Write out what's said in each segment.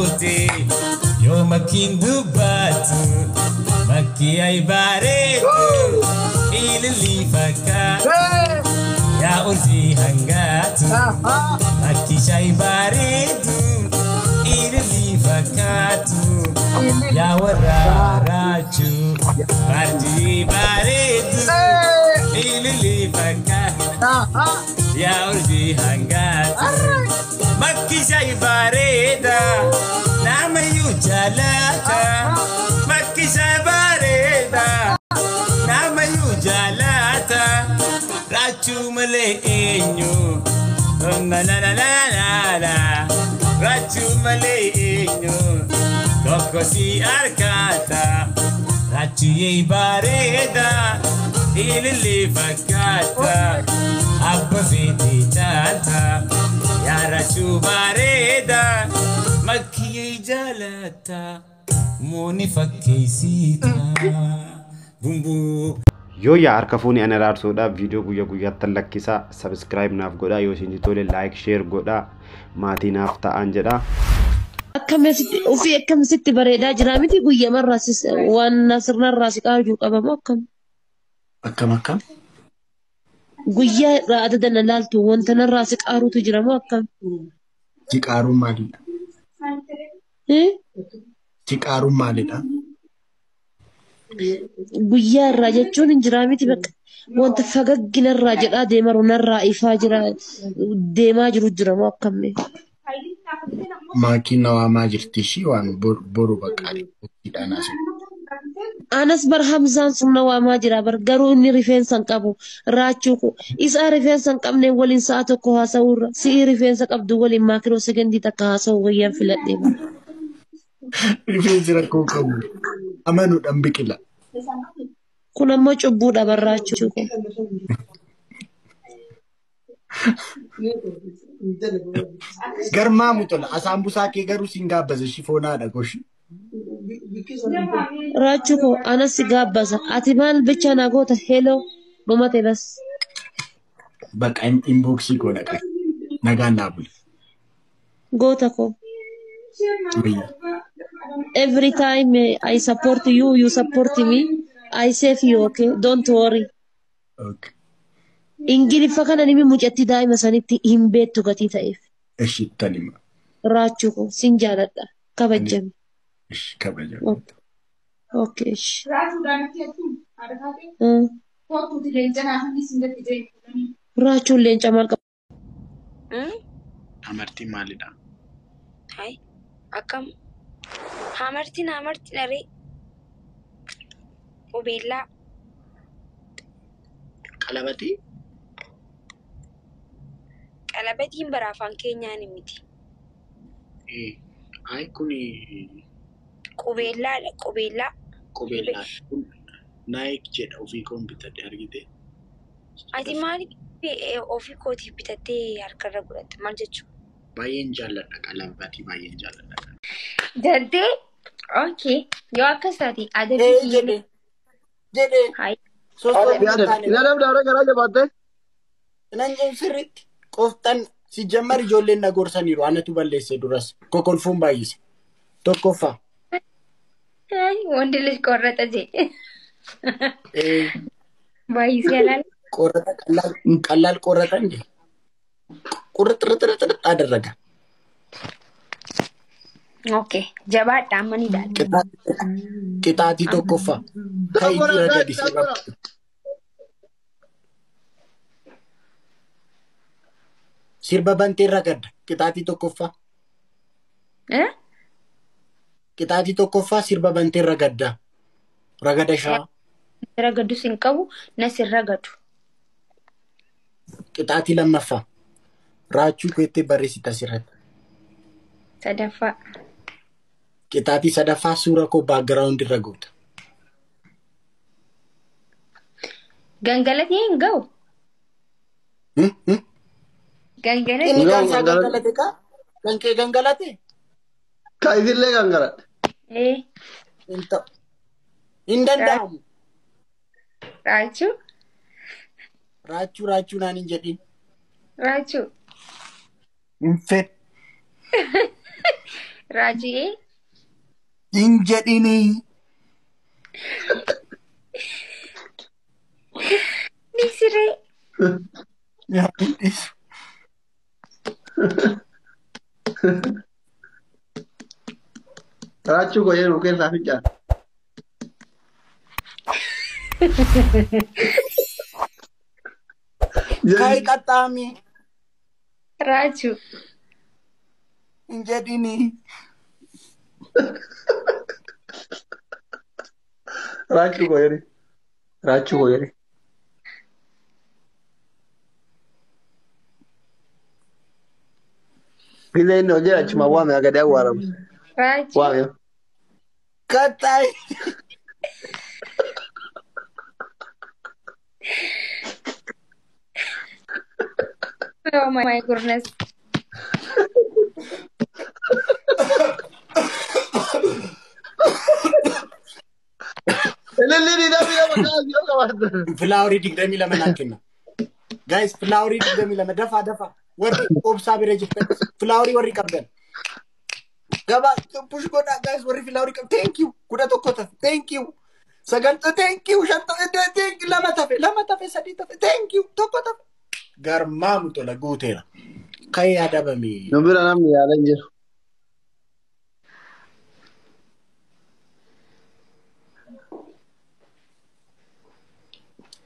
fuute yoo makkiin dubbatu makkii ay bareedu ililii fakkaatu yaa urjii hangaatu makkii shay bareedu ililii fakkaatu yaa waraaraachu barjii bareedu ililii fakkaatu yaa urjii hangaatu makkii shay bareeda nama yu jalata makkii shay bareeda nama yu jalata rachu male enyu la la la la la rachu male enyu toko si arkata rachu ye bareda ilili fakata abba fiti tata ya rachu bareda makkii jalata moni fakkeessita bumbu yoo yaa harka fuuni ana raarsoodha video guyyaa guyyaatti lakkisa subscribe naaf godha yoo isin tole like share godha maatii naaf ta'an jedha akkamitti bareedaa jira miti guyyaa marraas waan sirna raasi qaaju qabamu akkam guyyaa raada dana laaltu wanta narraasi qaarutu jira moo akkam Tiqaaruun maalidha? Tiqaaruun maalidha? Guyyaa irraa jechuun hin jiraa miti bakka wanta fagaggina irraa jedhaa deemaru narraa ifaa jira deemaa jiru jira moo akkamne? Maakiin nawaamaa jirti ishii waan boru baqqaadhi. Anas bar Hamzaan sun nawaamaa jira bar garuu inni rifeensa hin qabu raachuu ko isaa rifeensa hin qabne waliin sa'a tokko haasa'uurra si'i rifeensa qabdu waliin maakiroo sekendii takka haasa'u wayyaan filadhee bara. Rifeensi rakkoo qabu amanuudhaan biqila. Kun ammoo cubbuudha barraachuu ko. Garmaa mutola asaan busaa kee garuu siin gaabbaza shifoonaadha goshi. Raachuu ko anas gaabbaza ati maal bicha na goota hello dhumate bas. Bakka inboxii koo dhaqa nagaan naa buli. Goota ko. Every time I support you, you support me. I save you, okay? Don't worry. Okay. Ingiliffa kana nimi mucatti daa'ima sanitti hin beektu gatii ta'eef. Eshi tanima. Raachuu ko sin jaaladha kabajjame. Eshi kabajame. Okay. Raachuu leenca maal qabu? Amartii maalidha? Hai, akkam amartiin dharee qubeellaa qalabatiin bara afaan keenyaan miti. Ai kuni qubeellaadha qubeellaa. Qubeellaa Nike jedha ofii koon bitadhe argite. Ati maaliif ofii kootiif bitattee harkarra godhatte maal jechuudha? Baay'een jaalladha qalabatii baay'een jaalladha. Jadee okay yoo akkas taate adabii jedhe hai Nadam daara garaa jabaatte. nan sirriitti qoftan si jammar ijoolleen na gorsaniiru anatu balleesse duras kokolfuun baay'ise tokkoffaa. Wanti qorrata jee baay'isee alaala. Qorrata ቀላል ቆረጠ እንዴ ቁርጥርጥርጥ አደረገ። ኦኬ ጀባዳ ማን ይላል? ቅጣቲ ተቆፋ ከይጂ ረገዲ ሲባብ ሲርባ ባንቴ ረገድ ቅጣቲ ተቆፋ ቅጣቲ ተቆፋ ሲርባ ባንቴ ረገዳ ረገደሻ ረገዱ ሲንቀቡ ነስር ረገዱ ቅጣቲ ለመፋ ራቹ ከቴ በሬሲ ተሲረት ሰደፋ ቅጣቲ ሰደፋ ሱረኮ ባክግራውንድ ረጉት ገንገለቴ እንገው ገንገለቴ ካ ለንኬ ገንገለቴ ካይዲሌ ገንገለ እንተ እንደንዳሙ ራቹ ናን እንጀዲን ራቹ እንፈት Raajii. Injedini. Ni siree. Ya, is. Rachu ko yeru ke sa ficha. Kai katami. Raaju. Injedini. Rachu ko yeri. Rachu ko yeri. Gile no je achuma wame agade waram. Raaju. Wame. Katai. Oh my goodness. Eleni da bila makazi yo kamanda. Flowery digdami lama nakina. Guys, flowery digdami lama dafa. Warri obsa bire jifte. Flowery warri kabdan. Gaba push goda guys warri flowery kab. Thank you. Kuda tokkota. Thank you. Saganto thank you. Shanta thank you. Lama tafe sadi tafe. Thank you. Tokkota. Garmamu tola gutera. Kai adabami. Nubira namni yalan jiru.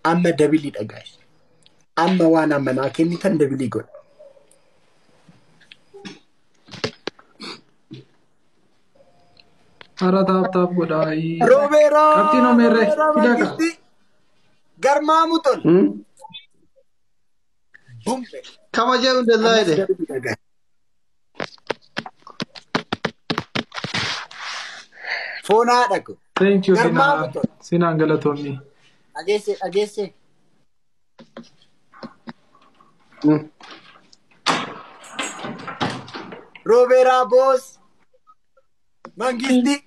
Amma dabili da guys. Amma wana mana kenni tan dabili god. Ara taap godai. Robero. Kapti no mere. Kidaka. Garmamu tol. Bumbe. Kama je unde zaide. Fona dako. Thank you Garmamu Sina. tol. Sina Angalatomi. Agese. Robera boss. Mangisti.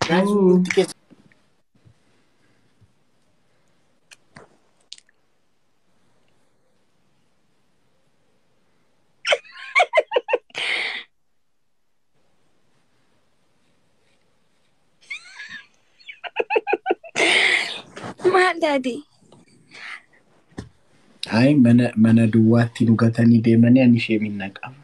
Guys, Ooh. tickets. Maal daddy. Ay mana duwwaatti dhugatanii deemanii ani ishee minna qaba.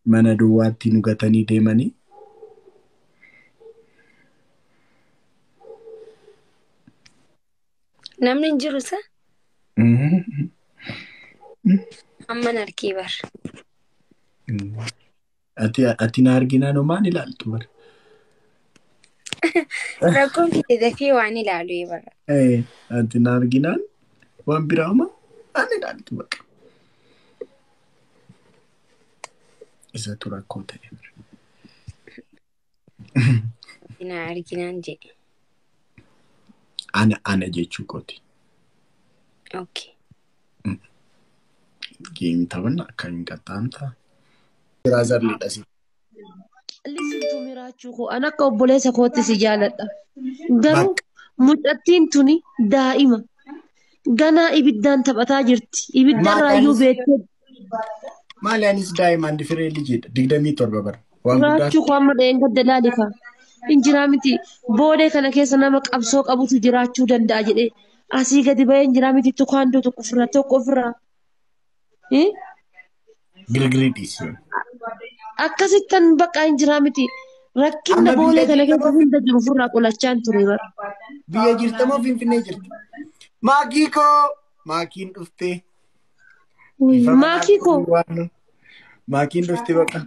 Mana duwwaatti dhugatanii deemanii. Namni hin jiru sa? Amma narkii bar. Ati na arginaan maan ilaaltu bara? Rakkoon kee dafee waan ilaalu bara. Ati na arginaan waan biraa maan ilaaltu baqa. Isatu rakkoo ta'e bara. Na arginaan jedhe. Ana jechuu kooti. Okay. Geemi taphanna akka hin qaxxaamtaa. Biraazar lidhasi. Listen to Miraachuu koo an akka obboleessa kootti si jaaladha. Garuu mucattiin tuni daa'ima. Ganaa ibiddaan taphataa jirti. Ibiddarraayyuu beektee. Maali anis daa'imaan difiree lijeedha. 27 bara. Miraachuu koo amma dha'een gadda laalifa. Injiraa miti boodee kana keessa nama qabsoo qabutu jiraachuu danda'a jedhee asii gadi bahee injiraa miti tukaandoo tokko ofirraa. Gilgilii dhiisi. Akkasittan bakka injiraa miti rakkinna boolee kana keessa hunda jiru ofirraa qolachaan ture bara. Biyya jirta moo Finfinnee jirti? Maakiin dhuftee. Maakii koo. Maakiin dhuftee bakka.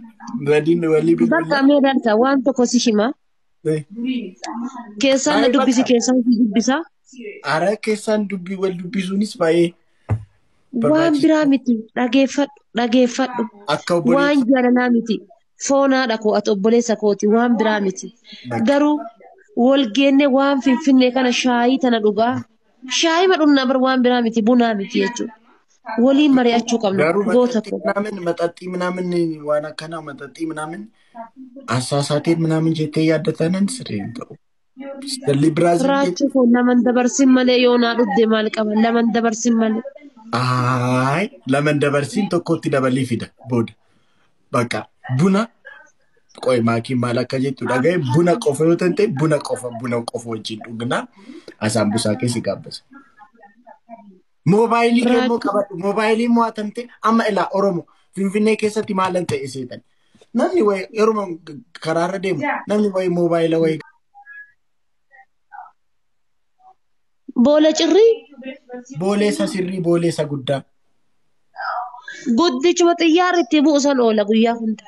Waliin walii bilbilaa. Bakka meedaalta waan tokko si hima. Keessaan na dubbisi keessaan si dubbisa. Ara keessaan wal dubbisuunis baay'ee. Waan biraa miti dhageeffadhu. Waan jaalalaa miti. Foonaadha koo ati obboleessa kooti waan biraa miti. Garuu walgeenne waan Finfinnee kana shaayii tana dhugaa. Shaayii madhunnaa bar waan biraa miti bunaa miti jechuudha. Waliin mari'achuu qabna goota koo. Maxaxii ምናምን waan akkanaa maxaxii ምናምን asaasateen ምናምን jettee yaadatanan sirriin ta'u. Raachuu koo laman dabarsin malee yoo naa dhudde maal qaba laman dabarsin malee. Laman dabarsin tokkotti dabalii fida booda. Bakka buna qoy maakii maal akka jettu dhagaye buna qofa yoo ta'e buna qofa wajjin dhugnaa asaambusaa keessi gaabbisa. Moobaayilii keemmoo qabadhu moobaayilii mo'atamte amma ilaa Oromoo Finfinnee keessatti maalan ta'e seetan. Namni wayi yeroo karaarra deemu namni wayi moobaayila wayi. Boola cirrii? Booleessa sirrii booleessa guddaa. Guddichuma xiyyaarri itti buusan oola guyyaa hunda.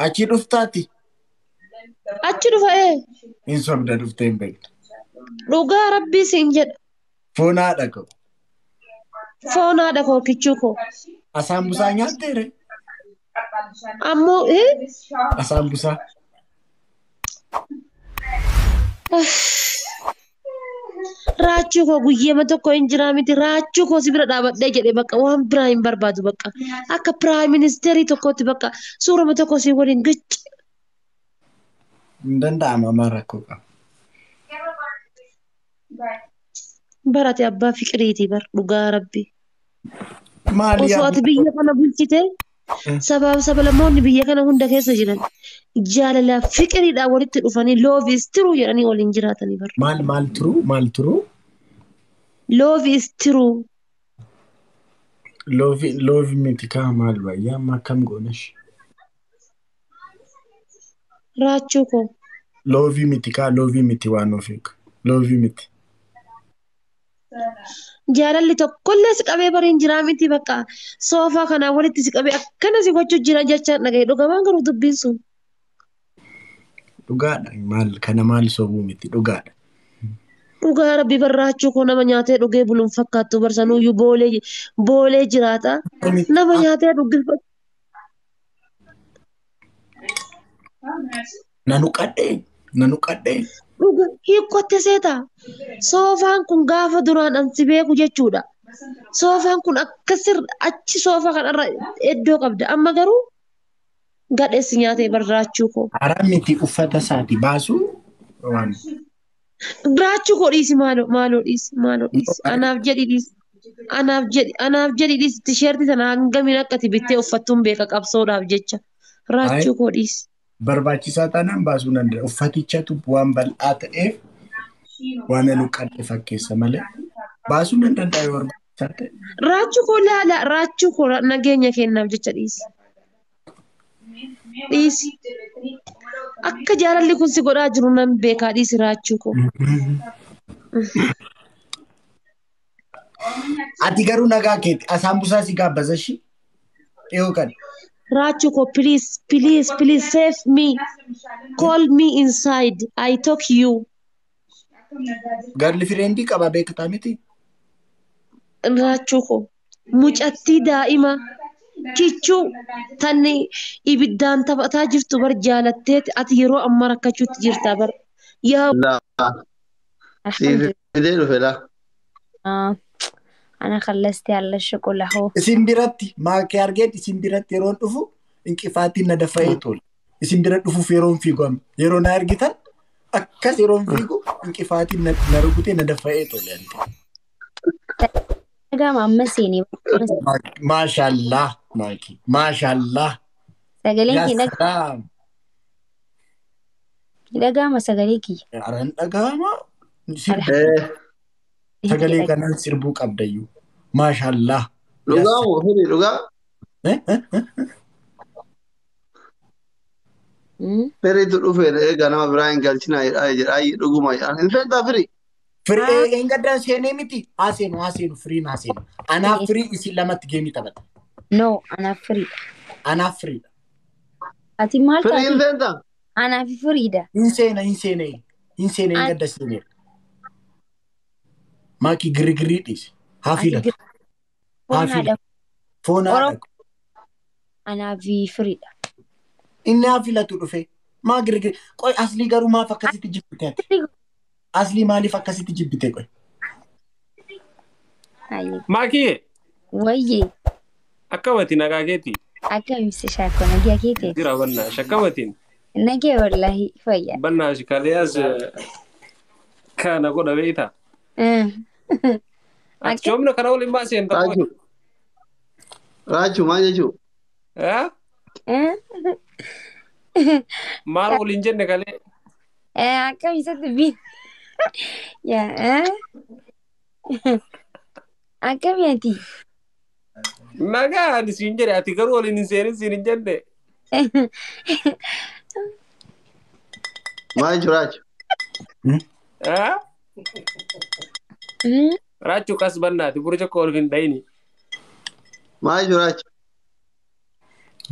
Achi dhuftaati. Achi dhufa Hin sobda dhuftee hin beektu. Dhugaa rabbii siin jedha. Foon haadha koo. Foon haadha koo kichuu koo. Asaambusaa nyaatteere. Ammoo Asaambusaa. Raachuu koo guyyeema tokko hin jiraa miti. Raachuu koo si bira dhaabadhee jedhee bakka waan biraa hin barbaadu bakka. Akka piraayim ministeerii tokkotti bakka suurama tokko si waliin gicci. Hin danda'ama amma rakkoo qaba. Barate abbaa fiqiriitii bar dhugaa rabbi. Maali Osoo ati biyya kana bulchite sabaaf sablammoonni biyya kana hunda keessa jiran jaalala fiqiriidhaan walitti dhufanii loovis tiruu jedhanii waliin jiraatanii bar. Maal turuu? Loovis tiruu. Loovi miti kaa maal bayyaa amma akkam goonash? Raachuu koo. Loovi miti kaa loovi miti waan ofiiku. Loovi miti. Jaalalli tokkollee si qabee bariin jiraa miti bakka soofaa kanaa walitti si qabee akkana si gochuu jira jechaan dhagaye dhugamaan garuu dubbiin sun. Dhugaadha kana maal soobuu miti dhugaadha. Dhugaa rabbi barraachuu koo nama nyaatee dhugee buluun fakkaattu barsanuuyyuu boolee jiraata nama nyaatee dhuggifatu. Nanu qadhee. Dhuga hiikkotte seeta. Soofaan kun gaafa duraan ansi beeku jechuudha. Soofaan kun akkasir achi soofaa kanarra iddoo qabda. Amma garuu gadheessi nyaatee barraachuu koo. Haraa miti uffata isaati baasuu waan. Raachuu koo dhiisi maaloo dhiisi. Anaaf jedhi dhiisi. Anaaf jedhi dhiisi. Tisheertii sana hangamiin akkati bittee uffattuun beeka qabsoodhaaf jecha. Raachuu koo dhiisi. Barbaachisaa taanaan baasuu danda'a. Uffatichatu waan bal'aa ta'eef waan nu qadhe fakkeessa malee baasuu nan danda'a yoo barbaachisaa ta'e. Raachuu koo laala. Raachuu koo nageenya kennaaf jecha dhiisi. Dhiisi. Akka jaalalli kun si godhaa jiru nan beekaa dhiisi raachuu koo. Ati garuu nagaa keeti asaambusaa si gaabbaza shi dhiyoo kan. Rachuko, please save me. Call me inside. I talk you. Garli fireendii qaba beektaa miti. Rachuko. Mucattii daa'ima kichuu tanni ibiddaan taphataa jirtu bar jaalattee ati yeroo amma rakkachuutti jirta bar. Yaa. Fidee dhufe laa. أنا خلصت على الشوكولا هو. Isin biratti maakii argeet isin biratti yeroon dhufu inqifaatiin na dafa'ee tole. Isin bira dhufuuf yeroon fiigu amma yeroo na argitan akkas yeroon fiigu inqifaatiin na rukutee na dafa'ee tole. Gama ammasini. Maashaallah maakii maashaallah. Sagaleen dhagama sagalee kiyya. Aran dhagama. Sagalee kanaan sirbuu qabdayyuu. Maashaallah. Dhugaa moo firi dhugaa? Firiitu dhufee ganama biraa hin galchina jedhaa dhuguma hin feentaa firi. Firii hin gaddaan seenee miti. Haaseenu firiin haaseenu. Anaaf firii isin lamatti geemii taphata. No, anaaf firiidha. Anaaf firiidha. Ati maal taati? Firii hin feentaa? Anaaf firiidha. Hin seene hin gadda seenee. Maakii girigirrii dhiise. Haa filatu. Foon haadha. Anaaf firiidha. Inni haa filatu dhufe. Maa girigirrii. Qoy aslii garuu maaf akkasitti jibbite ati? Aslii maaliif akkasitti jibbite qoy? Maakii. Wayyee. Akkamati nagaa keeti? Akkamisi shaakko nagaa keeti? Jira bannaa shakkamatiin. Nagee wallahi fayya. Bannaa shikaleas kana godha beektaa? Ati coomna kana waliin baaseen ta'uu. Raachu maal jechuu? Maal waliin jenne kalee? Akkam isatti bi. Yaa. Akkam ati? Nagaa ani siin jedhe ati garuu waliin hin seenin siin hin jenne. Maal jechuu Raachu? Raachu kas bannaati burja koo ol hin dhayini. Maal jechuu Raachu?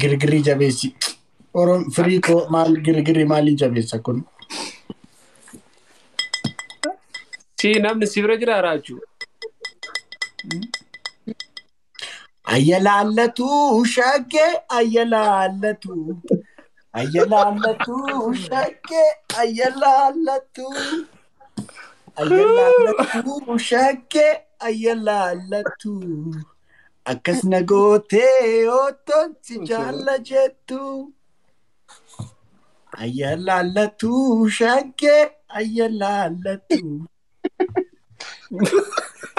Girgirri jabeessi. Firii koo maal girgirri maaliin jabeessa kun? Si namni si bira jira Raachu. Ayyalaalatu shaggee ayyalaalatu. Ayyalaalatu shaggee ayyalaalatu. Ayyalaalatu shaggee ayyalaalatu. Akkas na gootee ottoon si jaalla jettu. Ayyalaalatu shaggee ayyalaalatu.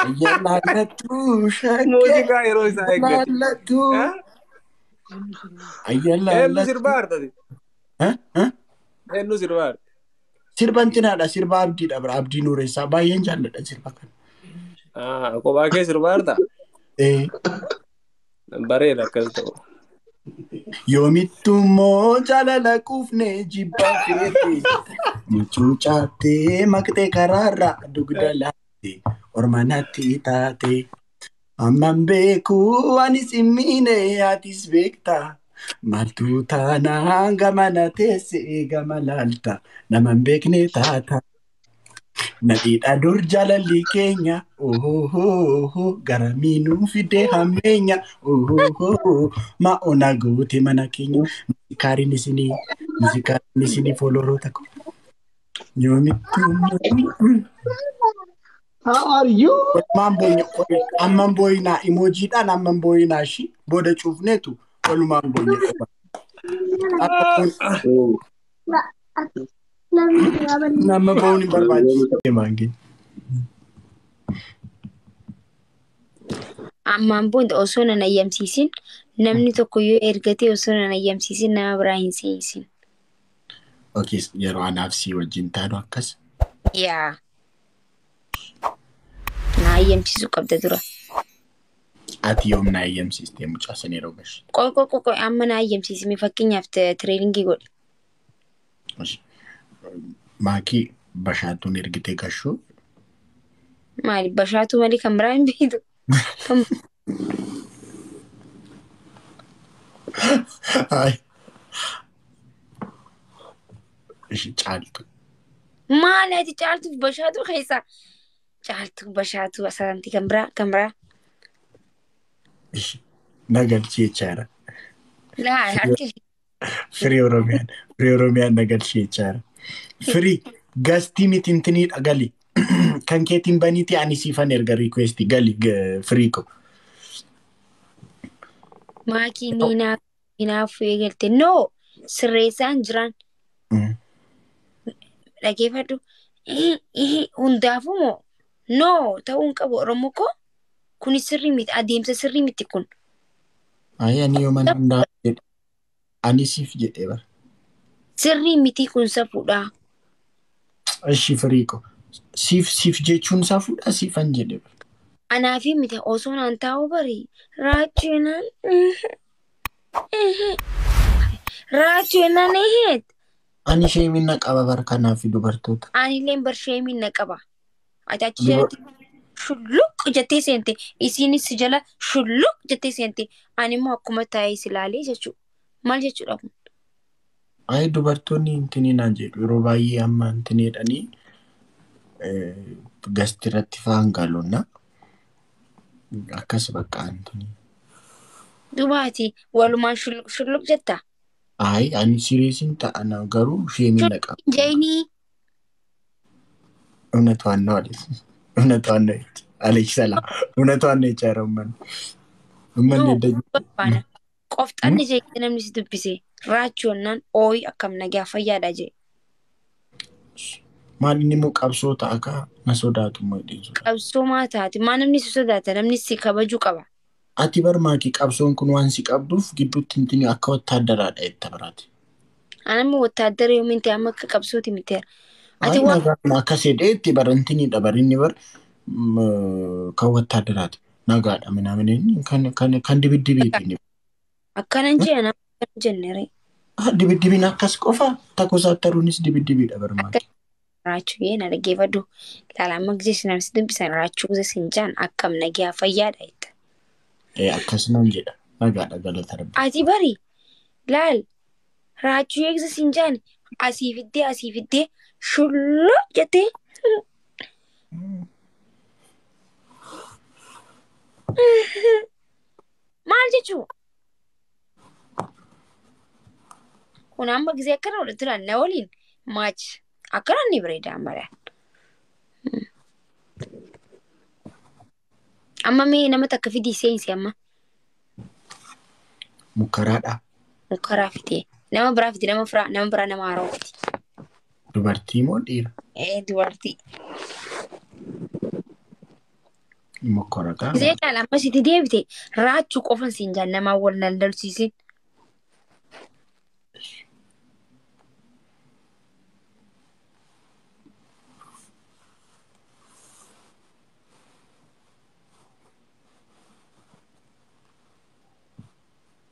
Ayyalaalatu shaggee Muuziqaa yeroo isaa eeggate. ayyalaalatu. Eenyu Ayyalaalatu. sirbaa artati? Eenyu sirbaa arti? Sirba intinaadha. Sirba abdiidha bira. Abdii Nuuressaa baay'een jaalladha sirba kana. Kophaa kee sirbaa arta? Eh, Bareeda akkas ta'u. Yoomittuu immoo jaalala quufnee jibbaa feete. Mucuucaattee maqtee karaarraa dugda laatte. Ormanatti taate. Amman beeku anis hin miine atis beekta. Maaltu taanaan gamana teessee gama laalta. Nama hin beekne taata. Nadhiidha dur jaalalli keenya. Garamiinuu fidee hammeenya. Ma'oonaa goote mana keenya. Muuziqaariin isinii fooloroota ko. Yoomittuu. How are you? Amman booyinaa imoojiidhaan amman booyinaa ishii booda cuufneetu walumaan booyne qaba. Nama boo'uun hin barbaachisu maangeen. Ammaan booda osoo nan ayyamsiisin namni tokko yoo ergatee osoo nan ayyamsiisin nama biraa hin seensin. Okay, yeroo anaaf si wajjin taanu akkas. Yaa. Na ayyamsiisuu qabda dura. Ati yoom na ayyamsiistee mucaasan yeroo gashi. Qoy amma na ayyamsiisime fakkeenyaaf tireelingii godhe. Maakii bashaatuun ergitee gashuu. Maali bashaatu malee kan biraa hin beektu. Ishi caaltu. Maali ati caaltuuf bashaatu keessa. Caaltu bashaatu asaanti kan biraa. Ishi nagalchee jechaadha. Laa harki. Firii Oromiyaan nagalchee jechaadha. Firii gastii miti intiniidha gali. Kan keetiin baniiti ani siifan erga requesti gali firii ko. Maakii ni naaf eegalte. No sirreessaan jiran. Dhageeffadhu. Hundaafuu moo? No ta'uun qabu Oromoo koo. Kuni sirrii miti adeemsa sirrii miti kun. Ayi ani yoo mana hundaa jedhe. Ani siif jedhee bara. Sirrii miti kun safuudha. Ishi firii ko. Siif jechuun safuudha siifan jedhee bara. Anaafi miti osoo naan taa'u bari. Raacheenaan eheet. Ani sheemina qaba bara kanaaf dubartoota. Anilleen bar sheemina qaba. Ati achi jalatti shulluq jettee seente. Isiinis jala shulluq jettee seente. Ani immoo akkuma taa'ee silaalee jechuudha. Maal jechuudha kun? Ayi dubartoonni intini naan jedhu yeroo baay'ee amma intiniidhanii gasti irratti fa'aan gaaloonna. Akkas bakka intini. Dubaati walumaan shulluq jettaa? Ayi ani siriisin ta'ana garuu sheemina qaba. Jainii. እውነቷን ነው አለች። እውነቷን ነው አለች። ሰላም እውነቷን ነው የቻረውመን ምን እንደዚህ ቆፍጣን ጀይ namni si dubbise raachoonnaan ooyi akkam nagaa fayyaadha jee. Maal inni moo qabsoo ta'a ka na sodaatu moo dhiisu. Qabsoo maa taati maa namni si sodaata namni si kabajuu qaba. ati barmaaki qabsoon kun waan si qabduuf gidduutti intini akka wattaadaraadha itti biraati. Anamni wattaadara yoo minte amma akka qabsooti miteera. Ati Ay waan nagaan akka sedhee itti barantini dhabarinni bar kan wattaadaraati. Nagaadha minaamineen kan dibiddibiitiin. akkanan jee anam akkan jennere. Dibiddibiin akkas qofa takkusaatti taruunis dibiddibiidha barmaaki. Raachuu yee na dhaggeeffadhu. Laala amma gisee sinamsi dubbisan raachuu gisee sinjaan akkam nagaa fayyaadha jetta. Akkasumaan jedha nagaadha galata rabbi. Ati bari laal raachuu yee gisee sinjaan asii fiddee shulloo jettee. Maal jechuu? Kun amma gisee akkana walitti turan na waliin maach akkana ni bareeda ammaraan. Amma mee nama takka fidii seensi amma. Mukkaraadha. Mukkaraa fidee nama biraa fidee nama biraa nama haaroo fidi. Dubartii moo dhiira? Dubartii. Mukkara kaa. Gisee caala amma sitti deebite raachuu qofan siin jaan namaa wal daldalsiisin.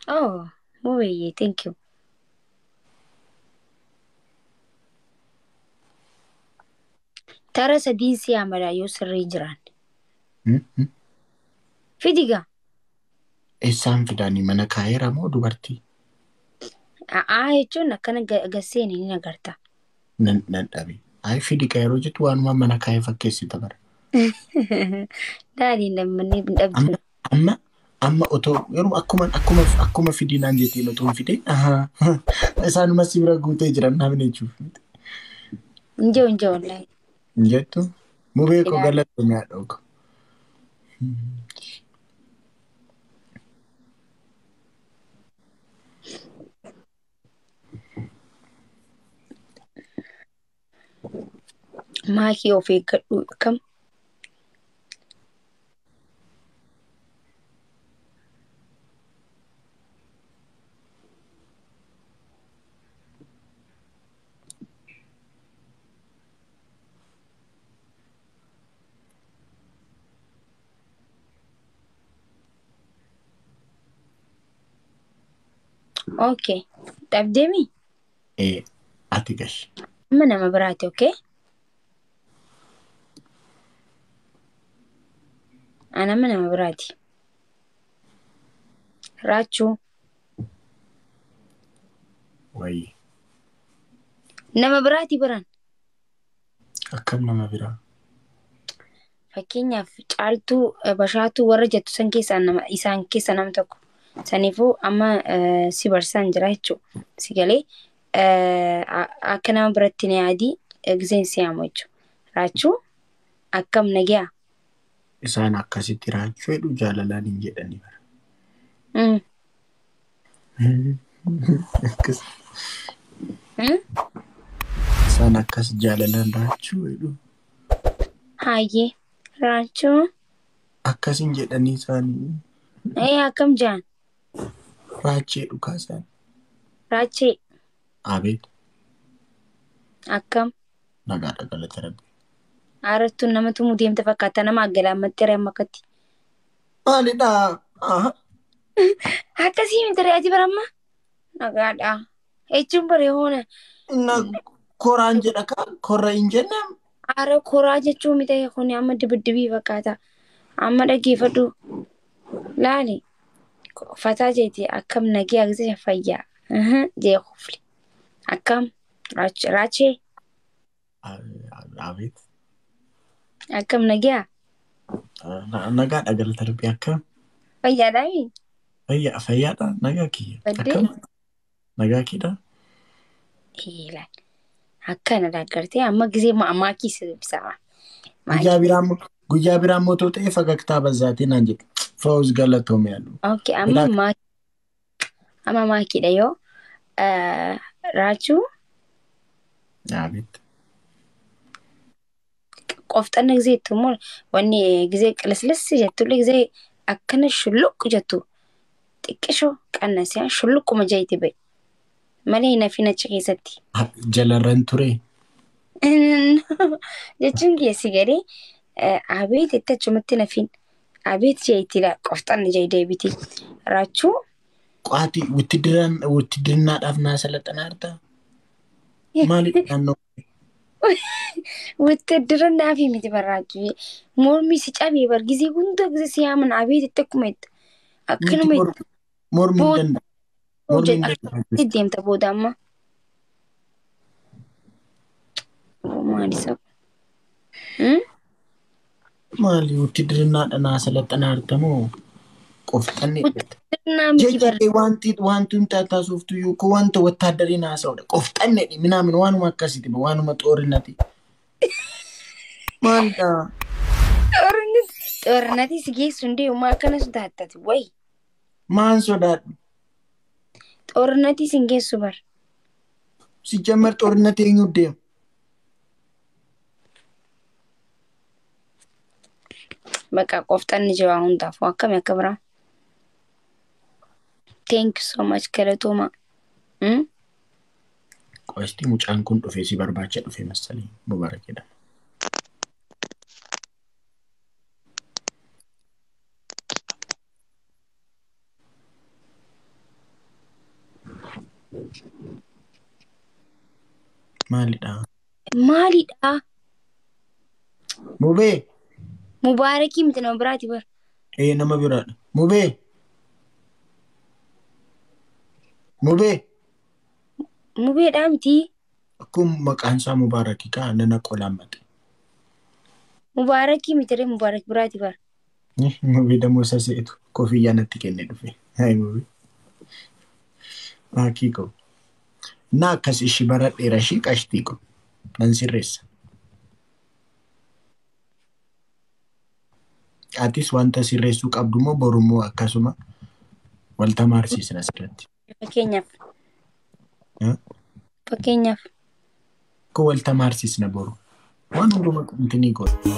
Oh, Mubeye, thank you. Tara sadiin si amala yoo sirrii jiran. Fidiga. Eessaan fidanii mana kaayeera moo dubartii? Jechuun akkana gaseeni ni agarta. Nan dhabe. Fidiga yeroo jettu waanuma mana kaayee fakkeessita bara. Daadhiin namni dhabdu. Amma otoo yeroo akkuma fidinaan jettiin otoo fide isaanuma si bira guutee jiran namni jechuudha. Injoo wallahi. Jettu mubee koo galatoomii haadha. Maakii of eeggadhu kam? Okay. Dhabdeemi? Ati gash. Amma nama biraati, okay? Anama nama biraati. Raachuu. Wayii. Nama biraati biran. Akkam nama biraa? Fakkeenyaaf caaltuu bashaatuu warra jettu san isaan keessa nama tokko. Saniifuu amma si barsiisan jira jechuudha. Si galee akka nama biratti ni adii giseen si yaamu jechuudha. Raachuu akkam nagaa? Isaan akkasitti raachuu jedhu jaalalaan hin jedhani bara. Isaan akkas jaalalaan raachuu jedhu. Hayyee raachuu. Akkas hin jedhanii isaanii. Akkam jaan? Raachee dhugaa isaan. Raachee. Abeet. Akkam? Nagaadha galata rabbi. Aarattuun namatu mudeemte fakkaata nama aggalaammatti reemma akkatti. Maalidhaa? Akkasii miti re'aati baramma? Nagaadha. Jechuun baree hoona. Koraan jedha kaan korra hin jennaan. Aara koraa jechuun miti kun amma dibiddibii fakkaata. Amma dhaggeeffadhu. Laali. Fataa jeeti akkam nagee agarsiisa fayyaa. Jee kufli. Akkam raachee. Abeet. Akkam nagaa. Nagaadha galata rabbi akkam. Fayyaadhaami. Fayyaadha nagaa kiyya. Akkam nagaa kiidha. Eelaan. Akkana daggartee amma gisee ammaa kiisa dubbisaa. Guyyaa biraan mootoo ta'e fagaktaa bazzaatiin naan jedhu. Fawuz galatoomee yaadu. Okay, amma maakiidha yoo. Raachuu. Abeet. Qofxanna gisee ittuu wanni gisee qilislis jettullee gisee akkana shulluq jettu xiqqishoo qannasee shulluquma jayti ba'e malee nafina achi keessatti. Jalarran ture. Jechuun keessi gadee abeet itti achumatti nafin abeet jeetila qofxanni jee deebiti raachuu. Qaati wuttidirnaadhaaf naa salaxanaarta. Maali naannoo? Wuttidirnaa fi miti barraachuu mormi si cabee bargisii hunda gisee si yaaman abeet itti akkuma itti akkanuma mormi hin danda'a. hojjetaa deemta booda amma. Maalisa? Maali wuttidirnaadha naa salaxanaarta moo qofxanni? Jechi wanti hin taataasuuftu yuuko wanta wattaaddarii naasa'udha. Qofxanne minaamin waanuma akkasiiti waanuma xoorinati. Maalidha? Xoorinati si geessu hundee uumaa akkana sodaattati wayi. Maan sodaadhu? Xoorinati si geessu bar. Si jammar xoorinati eenyu deemu? Bakka qofxanni jawaa hundaaf akkami akka biraa. Thank you so much galatooma. Qosti mucaan kun dhufee si barbaacha dhufee masalee mubarakedha. Maalidha? Maalidha? Mubee. Mubarakii miti nama biraati bar. Nama biraadha. Mubee. Mubee. Mubeedhaa miti. Akkuma maqaan isaa Mubaarakii kaa nana qolammate. Mubarakii miti Mubarak biraati bar. Mubee dammoo isa seetu koofiyyaa natti kenne dhufe. Hai mubee. Baakii koo. Na akkas ishi baradheera ishii qashtii koo. Nan sirreessa. Atis wanta sirreessuu qabdu moo borummoo akkasuma walta maarsiisna asirratti. Fakkeenyaaf. Ko walta maarsiisna boru. Waan hundumaa qomti ni godhu.